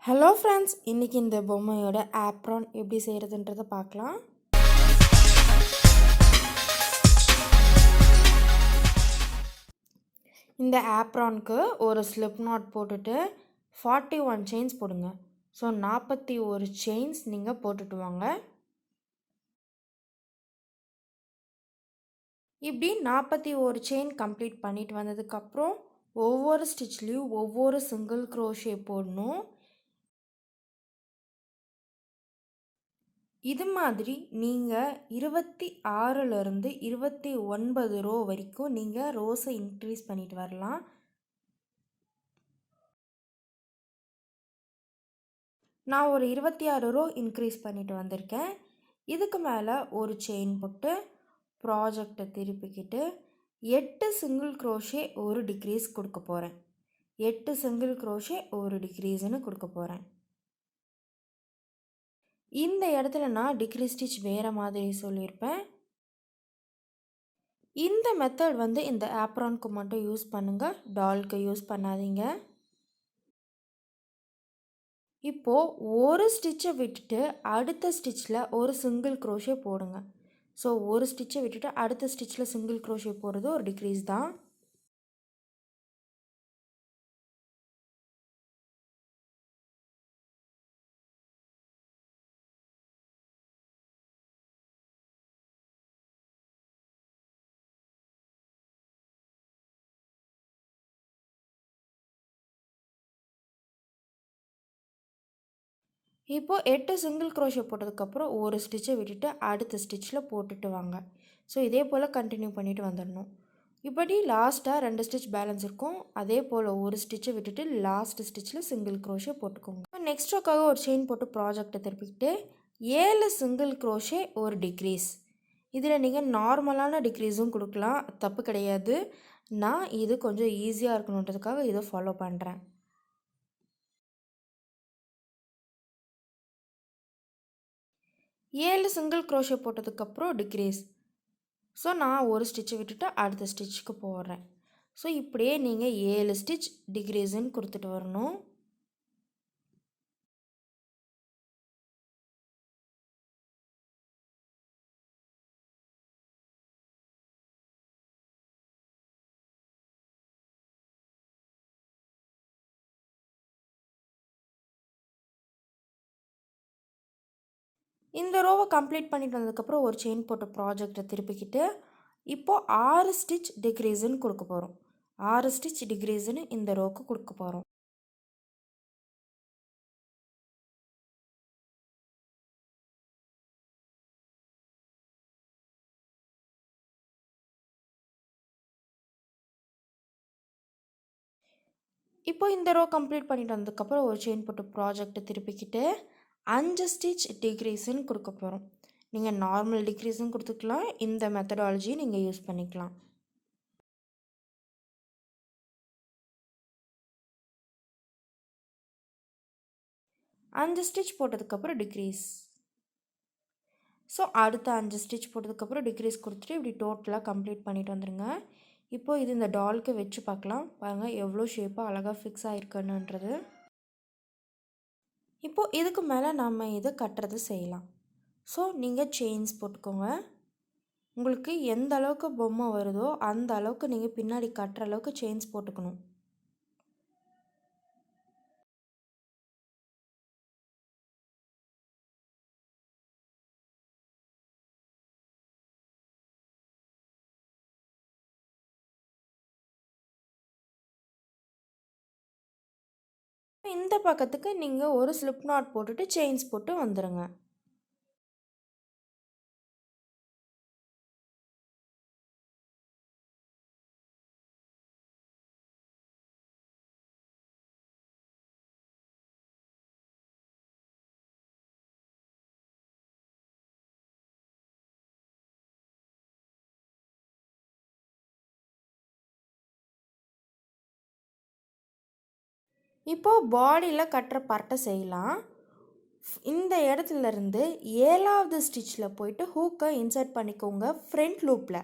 Hello friends, இன்றைக்கி இந்த பொம்மையோட apron எப்படி செய்கிறதுன்றதை பார்க்கலாம். இந்த ஆப்ரானுக்கு ஒரு ஸ்லிப் நாட் போட்டுட்டு 41 செயின்ஸ் போடுங்க. ஸோ 41 செயின்ஸ் நீங்கள் போட்டுட்டு வாங்க. இப்படி 41 செயின் கம்ப்ளீட் பண்ணிட்டு வந்ததுக்கப்புறம் ஒவ்வொரு ஸ்டிச்லேயும் ஒவ்வொரு சிங்கிள் க்ரோஷே போடணும். இது மாதிரி நீங்கள் 26லேருந்து 29 ரோ வரைக்கும் நீங்கள் ரோஸை இன்க்ரீஸ் பண்ணிட்டு வரலாம். நான் ஒரு 26 ரோ இன்க்ரீஸ் பண்ணிட்டு வந்திருக்கேன். இதுக்கு மேலே ஒரு செயின் போட்டு ப்ராஜெக்டை திருப்பிக்கிட்டு 8 சிங்கிள் க்ரோஷே ஒரு டிக்ரீஸ் கொடுக்க போகிறேன். 8 சிங்கிள் க்ரோஷே ஒரு டிக்ரீஸ்னு கொடுக்க போகிறேன். இந்த இடத்துல நான் டிக்ரீஸ் ஸ்டிச் வேறு மாதிரி சொல்லியிருப்பேன். இந்த மெத்தட் இந்த ஆப்ரானுக்கு மட்டும் யூஸ் பண்ணுங்கள், டாலுக்கு யூஸ் பண்ணாதீங்க. இப்போது ஒரு ஸ்டிச்சை விட்டுட்டு அடுத்த ஸ்டிச்சில் ஒரு சிங்கிள் க்ரோஷே போடுங்க. ஸோ ஒரு ஸ்டிச்சை விட்டுட்டு அடுத்த ஸ்டிச்சில் சிங்கிள் க்ரோஷே போடுறது ஒரு டிக்ரீஸ் தான். இப்போது 8 சிங்கிள் க்ரோஷே போட்டதுக்கப்புறம் ஒரு ஸ்டிச்சை விட்டுட்டு அடுத்த ஸ்டிச்சில் போட்டுட்டு வாங்க. ஸோ இதே போல் கண்டினியூ பண்ணிவிட்டு வந்துடணும். இப்படி லாஸ்ட்டாக 2 ஸ்டிச் பேலன்ஸ் இருக்கும். அதே போல் ஒரு ஸ்டிச்சை விட்டுட்டு லாஸ்ட் ஸ்டிச்சில் சிங்கிள் க்ரோஷே போட்டுக்கோங்க. நெக்ஸ்ட் ரோக்காக ஒரு செயின் போட்டு ப்ராஜெக்டை திருப்பிக்கிட்டு 7 சிங்கிள் க்ரோஷே ஒரு டிக்ரீஸ். இதில் நீங்கள் நார்மலான டிக்ரீஸும் கொடுக்கலாம், தப்பு கிடையாது. நான் இது கொஞ்சம் ஈஸியாக இருக்கணுன்றதுக்காக இதை ஃபாலோ பண்ணுறேன். 7 சிங்கிள் க்ரோஷே போட்டதுக்கப்புறம் டிக்ரீஸ். ஸோ நான் ஒரு ஸ்டிச்சை விட்டுட்டு அடுத்த ஸ்டிச்சுக்கு போடுறேன். ஸோ இப்படியே நீங்கள் 7 ஸ்டிச் டிக்ரீஸ்ன்னு கொடுத்துட்டு வரணும். இந்த ரோவை கம்ப்ளீட் பண்ணிட்டு வந்ததுக்கப்புறம் ஒரு செயின் போட்டு ப்ராஜெக்டை திருப்பிக்கிட்டு இப்போது 6 ஸ்டிச் டிக்ரீஸ்ன்னு கொடுக்க போகிறோம். 6 ஸ்டிச் டிக்ரீஸ்ன்னு இந்த ரோவுக்கு கொடுக்க போகிறோம். இப்போ இந்த ரோ கம்ப்ளீட் பண்ணிட்டு வந்ததுக்கப்புறம் ஒரு செயின் போட்டு ப்ராஜெக்டை திருப்பிக்கிட்டு 5 ஸ்டிச் டிக்ரீஸ்ன்னு கொடுக்க போகிறோம். நீங்கள் நார்மல் டிக்ரீஸும் கொடுத்துக்கலாம், இந்த மெத்தடாலஜி நீங்கள் யூஸ் பண்ணிக்கலாம். அஞ்சு ஸ்டிச் போட்டதுக்கப்புறம் டிக்ரீஸ். ஸோ அடுத்த 5 ஸ்டிச் போட்டதுக்கப்புறம் டிக்ரீஸ் கொடுத்துட்டு இப்படி டோட்டலாக கம்ப்ளீட் பண்ணிட்டு வந்துடுங்க. இப்போது இது இந்த டாலுக்கு வச்சு பார்க்கலாம். பாருங்கள் எவ்வளோ ஷேப்பாக அழகாக ஃபிக்ஸ் ஆகிருக்குன்றது. இப்போது இதுக்கு மேலே நம்ம இதை கட்டுறது செய்யலாம். ஸோ நீங்கள் செயின்ஸ் போட்டுக்கோங்க. உங்களுக்கு எந்த அளவுக்கு பொம்மை வருதோ அந்த அளவுக்கு நீங்கள் பின்னாடி கட்டுற அளவுக்கு செயின்ஸ் போட்டுக்கணும். இந்த பக்கத்துக்கு நீங்கள் ஒரு ஸ்லிப் நாட் போட்டுட்டு செயின்ஸ் போட்டு வந்துடுங்க. இப்போது பாடியில் கட்டுற பார்ட்டை செய்யலாம். இந்த இடத்துலேருந்து 7வது ஸ்டிச்சில் போயிட்டு ஹூக்கை இன்சர்ட் பண்ணிக்கோங்க ஃப்ரண்ட் லூப்பில்.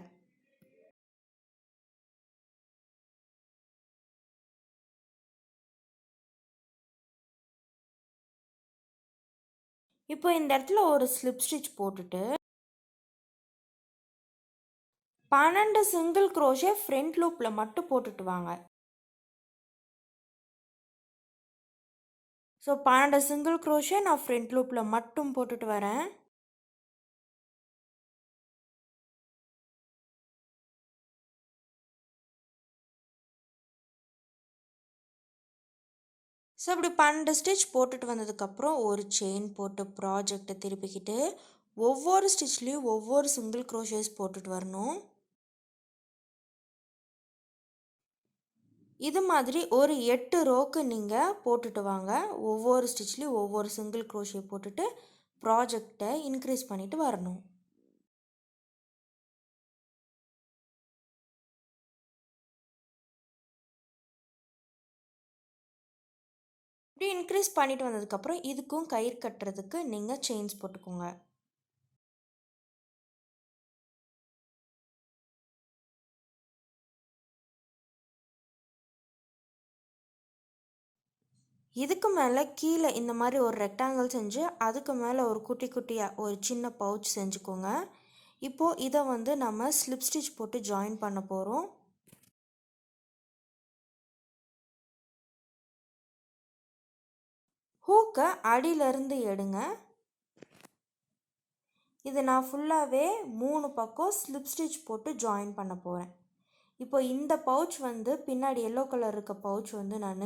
இப்போ இந்த இடத்துல ஒரு ஸ்லிப் ஸ்டிச் போட்டுட்டு 12 சிங்கிள் க்ரோஷே ஃப்ரண்ட் லூப்பில் மட்டும் போட்டுட்டு வாங்க. ஸோ 12 சிங்கிள் க்ரோஷே நான் ஃப்ரண்ட் லூப்பில் மட்டும் போட்டுட்டு வரேன். ஸோ இப்படி 12 ஸ்டிச் போட்டுட்டு வந்ததுக்கப்புறம் ஒரு செயின் போட்டு ப்ராஜெக்டை திருப்பிக்கிட்டு ஒவ்வொரு ஸ்டிச்லேயும் ஒவ்வொரு சிங்கிள் க்ரோஷேஸ் போட்டுட்டு வரணும். இது மாதிரி ஒரு 8 ரோக்கு நீங்கள் போட்டுட்டு வாங்க. ஒவ்வொரு ஸ்டிச்லேயும் ஒவ்வொரு சிங்கிள் க்ரோஷே போட்டுட்டு ப்ராஜெக்டை இன்க்ரீஸ் பண்ணிட்டு வரணும். இப்படி இன்க்ரீஸ் பண்ணிட்டு வந்ததுக்கப்புறம் இதுக்கும் கயிறு கட்டுறதுக்கு நீங்கள் செயின்ஸ் போட்டுக்கோங்க. இதுக்கு மேலே கீழே இந்த மாதிரி ஒரு ரெக்டாங்கிள் செஞ்சு அதுக்கு மேலே ஒரு குட்டி குட்டியாக ஒரு சின்ன பவுச் செஞ்சுக்கோங்க. இப்போது இதை வந்து நம்ம ஸ்லிப் ஸ்டிச் போட்டு ஜாயின் பண்ண போகிறோம். ஹூக்கை அடியிலேருந்து எடுங்க. இது நான் ஃபுல்லாகவே 3 பக்கம் ஸ்லிப் ஸ்டிச் போட்டு ஜாயின் பண்ண போகிறேன். இப்போ இந்த பவுச் வந்து பின்னாடி எல்லோ கலர் இருக்க பவுச் வந்து நான்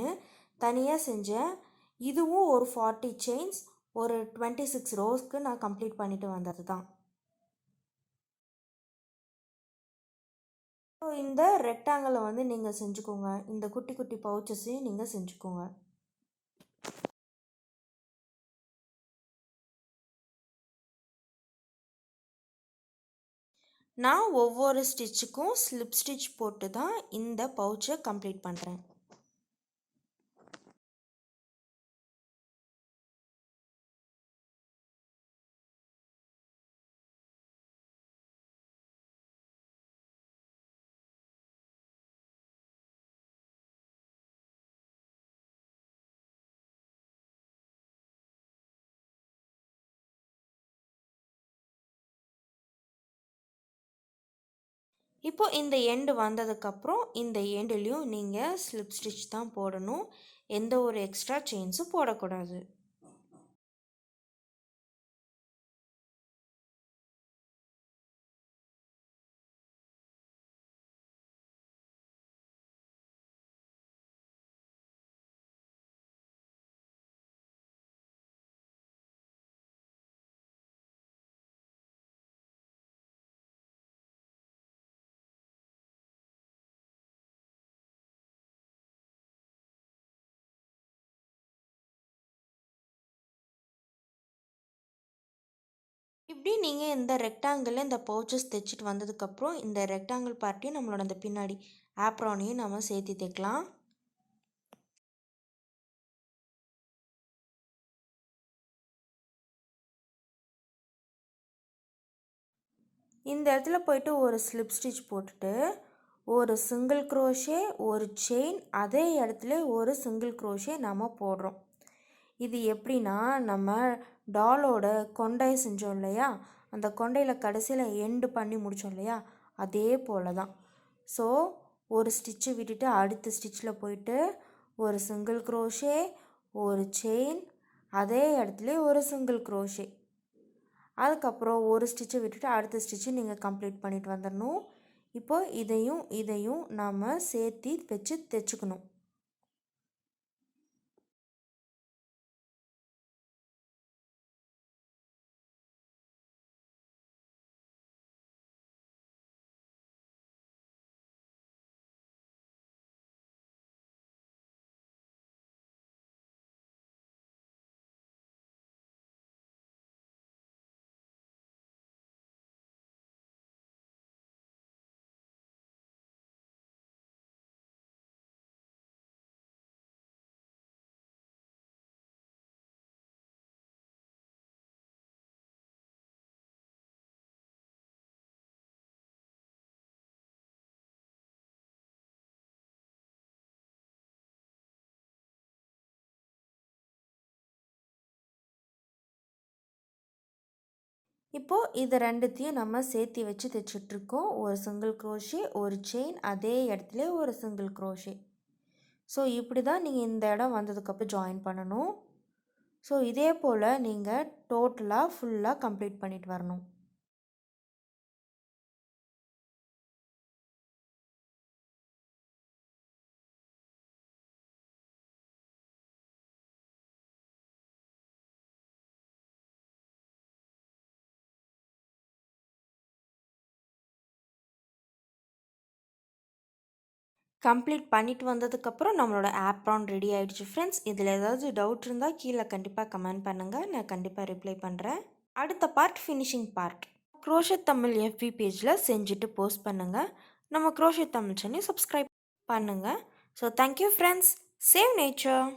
தனியாக செஞ்சேன். இதுவும் ஒரு 40 செயின்ஸ் ஒரு 26 ரோஸ்க்கு நான் கம்ப்ளீட் பண்ணிட்டு வந்தது தான். ஸோ இந்த ரெக்டாங்கிளை வந்து நீங்கள் செஞ்சுக்கோங்க. இந்த குட்டி குட்டி பவுச்சஸையும் நீங்கள் செஞ்சுக்கோங்க. நான் ஒவ்வொரு ஸ்டிச்சுக்கும் ஸ்லிப் ஸ்டிச் போட்டு தான் இந்த பவுச்சை கம்ப்ளீட் பண்ணுறேன். இப்போ இந்த எண்டு வந்ததுக்கப்புறம் இந்த எண்டுலேயும் நீங்கள் ஸ்லிப் ஸ்டிச் தான் போடணும். எந்த ஒரு எக்ஸ்ட்ரா செயின்ஸும் போடக்கூடாது. இப்படி நீங்கள் இந்த ரெக்டாங்கிளில் இந்த பவுச்சஸ் தைச்சிட்டு வந்ததுக்கப்புறம் இந்த ரெக்டாங்கிள் பார்ட்டையும் நம்மளோட அந்த பின்னாடி ஆப்ரானையும் நம்ம சேர்த்து தைக்கலாம். இந்த இடத்துல போயிட்டு ஒரு ஸ்லிப் ஸ்டிச் போட்டுட்டு ஒரு சிங்கிள் க்ரோஷே ஒரு செயின் அதே இடத்துல ஒரு சிங்கிள் க்ரோஷே நம்ம போடுறோம். இது எப்படின்னா நம்ம டாலோட கொண்டை செஞ்சோம் இல்லையா, அந்த கொண்டையில் கடைசியில் எண்டு பண்ணி முடித்தோம் இல்லையா, அதே போல் தான். ஸோ ஒரு ஸ்டிச்சு விட்டுட்டு அடுத்த ஸ்டிச்சில் போயிட்டு ஒரு சிங்கிள் க்ரோஷே ஒரு செயின் அதே இடத்துல ஒரு சிங்கிள் க்ரோஷே, அதுக்கப்புறம் ஒரு ஸ்டிச்சை விட்டுட்டு அடுத்த ஸ்டிச்சு நீங்கள் கம்ப்ளீட் பண்ணிட்டு வந்துடணும். இப்போ இதையும் நம்ம சேர்த்து வச்சு தைச்சுக்கணும். இப்போது இது ரெண்டுத்தையும் நம்ம சேர்த்து வச்சு தைச்சிட்ருக்கோம். ஒரு சிங்கிள் க்ரோஷே, ஒரு செயின், அதே இடத்துல ஒரு சிங்கிள் க்ரோஷே. ஸோ இப்படி தான் நீங்கள் இந்த இடம் வந்ததுக்கப்புறம் ஜாயின் பண்ணணும். ஸோ இதே போல் நீங்கள் டோட்டலாக ஃபுல்லாக கம்ப்ளீட் பண்ணிட்டு வரணும். கம்ப்ளீட் பண்ணிட்டு வந்ததுக்கப்புறம் நம்மளோட ஆப்ரான் ரெடி ஆகிடுச்சு ஃப்ரெண்ட்ஸ். இதில் ஏதாவது டவுட் இருந்தால் கீழே கண்டிப்பாக கமெண்ட் பண்ணுங்கள், நான் கண்டிப்பாக ரிப்ளை பண்ணுறேன். அடுத்த part finishing part. Crochet Tamil FB பேஜில் செஞ்சுட்டு போஸ்ட் பண்ணுங்கள். நம்ம க்ரோஷெட் தமிழ் சேனல் சப்ஸ்கிரைப் பண்ணுங்கள். So thank you friends. Save nature.